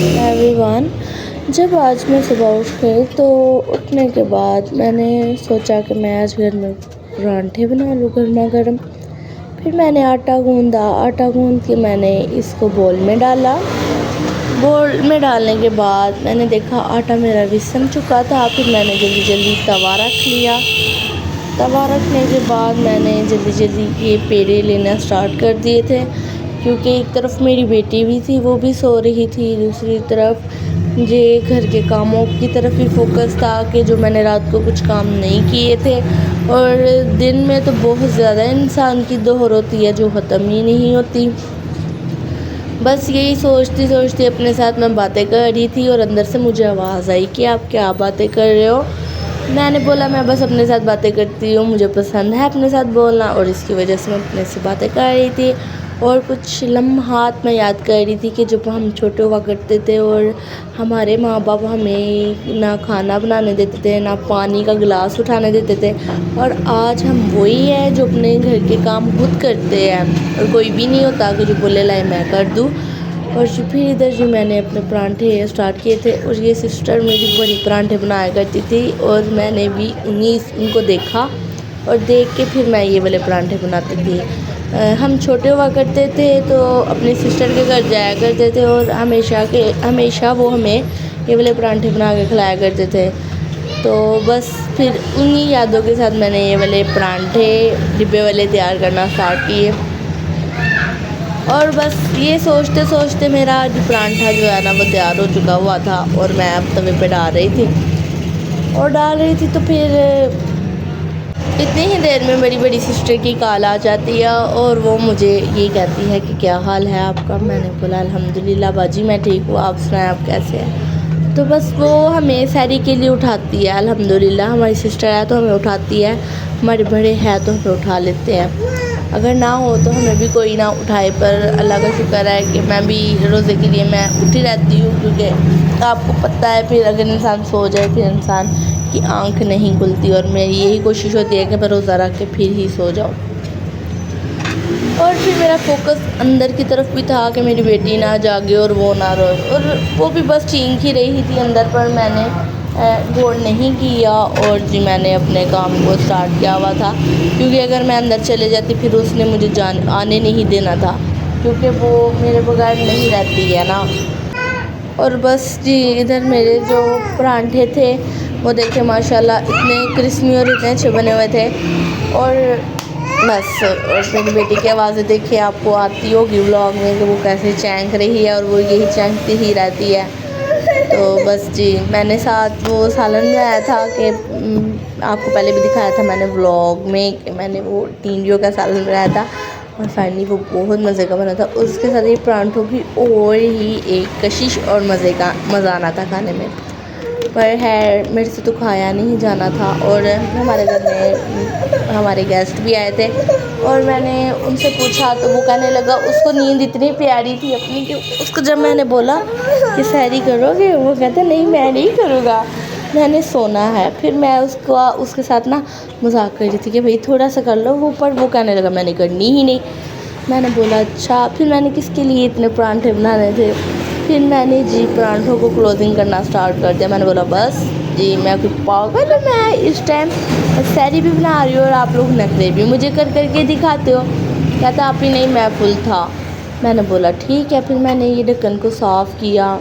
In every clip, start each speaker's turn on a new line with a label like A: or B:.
A: Everyone. जब आज मैं सुबह उठ गई तो उठने के बाद मैंने सोचा कि मैं आज घर में परांठे बना लूँ गर्मा गर्म। फिर मैंने आटा गूंद के मैंने इसको बोल में डाला। बोल में डालने के बाद मैंने देखा आटा मेरा भी सन चुका था। फिर मैंने जल्दी जल्दी तवा रख लिया। तवा रखने के बाद मैंने जल्दी जल्दी ये पेड़े लेना स्टार्ट कर दिए थे, क्योंकि एक तरफ मेरी बेटी भी थी, वो भी सो रही थी, दूसरी तरफ मुझे घर के कामों की तरफ भी फोकस था कि जो मैंने रात को कुछ काम नहीं किए थे। और दिन में तो बहुत ज़्यादा इंसान की दौड़ होती है जो ख़त्म ही नहीं होती। बस यही सोचती सोचती अपने साथ मैं बातें कर रही थी और अंदर से मुझे आवाज़ आई कि आप क्या बातें कर रहे हो। मैंने बोला मैं बस अपने साथ बातें करती हूँ, मुझे पसंद है अपने साथ बोलना, और इसकी वजह से मैं अपने से बातें कर रही थी। और कुछ लम्हात मैं याद कर रही थी कि जब हम छोटे हुआ करते थे और हमारे माँ बाप हमें ना खाना बनाने देते थे, ना पानी का गिलास उठाने देते थे, और आज हम वही है जो अपने घर के काम खुद करते हैं और कोई भी नहीं होता कि जो बोले लाए मैं कर दूँ। और फिर इधर जो मैंने अपने परांठे स्टार्ट किए थे, और ये सिस्टर मेरी बड़ी परांठे बनाया करती थी और मैंने भी उनको देखा और देख के फिर मैं ये वाले परांठे बनाती थी। हम छोटे हुआ करते थे तो अपने सिस्टर के घर जाया करते थे और हमेशा वो हमें ये वाले परांठे बना के खिलाया करते थे। तो बस फिर उन्हीं यादों के साथ मैंने ये वाले परांठे डिब्बे वाले तैयार करना स्टार्ट किए। और बस ये सोचते सोचते मेरा परांठा जो है ना वो तैयार हो चुका हुआ था और मैं अब तवे पे डाल रही थी। तो फिर इतनी ही देर में मेरी बड़ी सिस्टर की कॉल आ जाती है और वो मुझे ये कहती है कि क्या हाल है आपका। मैंने बोला अल्हम्दुलिल्लाह बाजी मैं ठीक हूँ, आप सुनाएं आप कैसे हैं। तो बस वो हमें सहरी के लिए उठाती है। अल्हम्दुलिल्लाह हमारी सिस्टर है तो हमें उठाती है, हमारे बड़े हैं तो हमें उठा लेते हैं। अगर ना हो तो हमें भी कोई ना उठाए, पर अल्लाह का शुक्र है कि मैं भी रोज़े के लिए मैं उठी रहती हूँ, क्योंकि आपको पता है फिर अगर इंसान सो जाए फिर इंसान की आंख नहीं खुलती, और मेरी यही कोशिश होती है कि मैं रोज़ा रख के फिर ही सो जाऊँ। और फिर मेरा फोकस अंदर की तरफ भी था कि मेरी बेटी ना जागे और वो ना रोए, और वो भी बस चीख ही रही थी अंदर, पर मैंने गौर नहीं किया और जी मैंने अपने काम को स्टार्ट किया हुआ था, क्योंकि अगर मैं अंदर चले जाती फिर उसने मुझे आने नहीं देना था, क्योंकि वो मेरे बगैर नहीं रहती है ना। और बस जी इधर मेरे जो परांठे थे वो देखे माशाल्लाह इतने क्रिस्पी और इतने अच्छे बने हुए थे। और बस और मेरी बेटी की आवाज़ें देखिए, आपको आती होगी व्लॉग में कि वो कैसे चैंक रही है और वो यही चैंकती ही रहती है। तो बस जी मैंने साथ वो सालन बनाया था कि आपको पहले भी दिखाया था मैंने व्लॉग में कि मैंने वो टिंडियों का सालन बनाया था और फाइनली वो बहुत मज़े का बना था। उसके साथ ये परांठों की और ही एक कशिश और मज़ा आना था खाने में, पर है मेरे से तो खाया नहीं जाना था। और हमारे घर में हमारे गेस्ट भी आए थे और मैंने उनसे पूछा तो वो कहने लगा उसको नींद इतनी प्यारी थी अपनी कि उसको जब मैंने बोला कि सहरी करोगे, वो कहता नहीं मैं नहीं करूँगा, मैंने सोना है। फिर मैं उसके साथ ना मजाक कर रही थी कि भाई थोड़ा सा कर लो वो, पर वो कहने लगा मैंने करनी ही नहीं। मैंने बोला अच्छा। फिर मैंने किसके लिए इतने परांठे बनाने थे। फिर मैंने जी परांठों को क्लोजिंग करना स्टार्ट कर दिया। मैंने बोला बस जी मैं कुछ पागल हूँ, मैं इस टाइम सहरी भी बना रही हूँ और आप लोग नखरे भी मुझे कर करके दिखाते हो। कहता आप ही नहीं मैं फुल था। मैंने बोला ठीक है। फिर मैंने ये ढक्कन को साफ़ किया।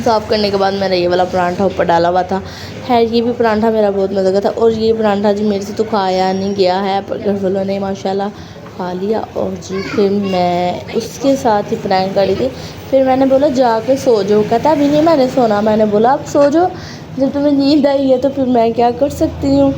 A: साफ़ करने के बाद मैंने ये वाला परांठा ऊपर डाला हुआ था। खैर ये भी परांठा मेरा बहुत मज़े का था, और ये परांठा जी मेरे से तो खाया नहीं गया है, पर घर वालों ने माशाल्लाह खा लिया। और जी फिर मैं उसके साथ ही प्रैंक कर रही थी। फिर मैंने बोला जाके सो जाओ। कहता अभी नहीं मैंने सोना। मैंने बोला अब सो जाओ, जब तुम्हें नींद आई है तो फिर मैं क्या कर सकती हूँ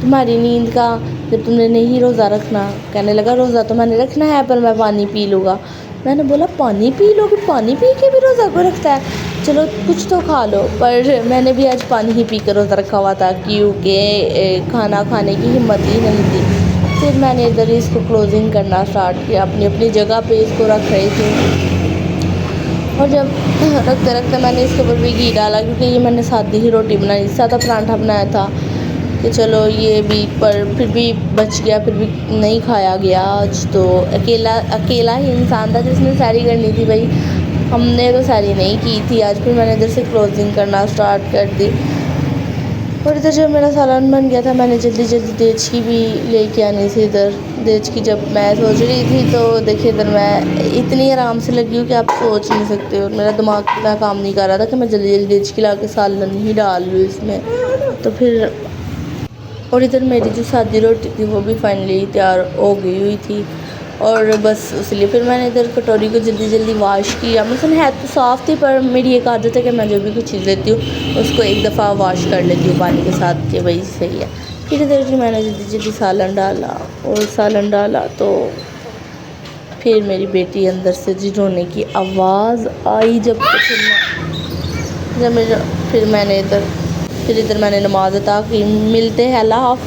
A: तुम्हारी नींद का, जब तुमने नहीं रोज़ा रखना। कहने लगा रोज़ा तो मैंने रखना है पर मैं पानी पी लूँगा। मैंने बोला पानी पी लोगे, पानी पी के भी रोज़ा को रखता है, चलो कुछ तो खा लो। पर मैंने भी आज पानी ही पी कर रोज़ा रखा हुआ था, क्योंकि खाना खाने की हिम्मत ही नहीं थी। फिर मैंने इधर इसको क्लोजिंग करना स्टार्ट किया, अपनी अपनी जगह पे इसको रख रही थी। और जब रखते रखते मैंने इसके ऊपर भी घी डाला, क्योंकि ये मैंने सादी ही रोटी बनाई, सादा परांठा बनाया था कि चलो ये भी, पर फिर भी बच गया, फिर भी नहीं खाया गया आज। तो अकेला ही इंसान था जिसने सहरी करनी थी भाई, हमने तो सारी नहीं की थी आज। फिर मैंने इधर से क्लोजिंग करना स्टार्ट कर दी। और इधर जब मेरा सालन बन गया था, मैंने जल्दी जल्दी देचकी भी लेके आनी थी। इधर देचकी जब मैं सोच रही थी तो देखिए इधर मैं इतनी आराम से लगी हूँ कि आप सोच नहीं सकते हो। मेरा दिमाग इतना काम नहीं कर रहा था कि मैं जल्दी जल्दी देचकी ला के सालन ही डाल लूँ इसमें। तो फिर और इधर मेरी जो सादी रोटी थी वो भी फाइनली तैयार हो गई हुई थी। और बस इसलिए फिर मैंने इधर कटोरी को जल्दी जल्दी वॉश किया। मतलब है तो साफ़ थी, पर मेरी एक आदत है कि मैं जो भी कुछ चीज़ लेती हूँ उसको एक दफ़ा वॉश कर लेती हूँ पानी के साथ, कि वही सही है। फिर इधर जी मैंने जल्दी जल्दी सालन डाला, और सालन डाला तो फिर मेरी बेटी अंदर से जी रोने की आवाज़ आई। फिर मैंने इधर मैंने नमाज़ अता की। मिलते हैं, अल्लाह हाफ़िज़।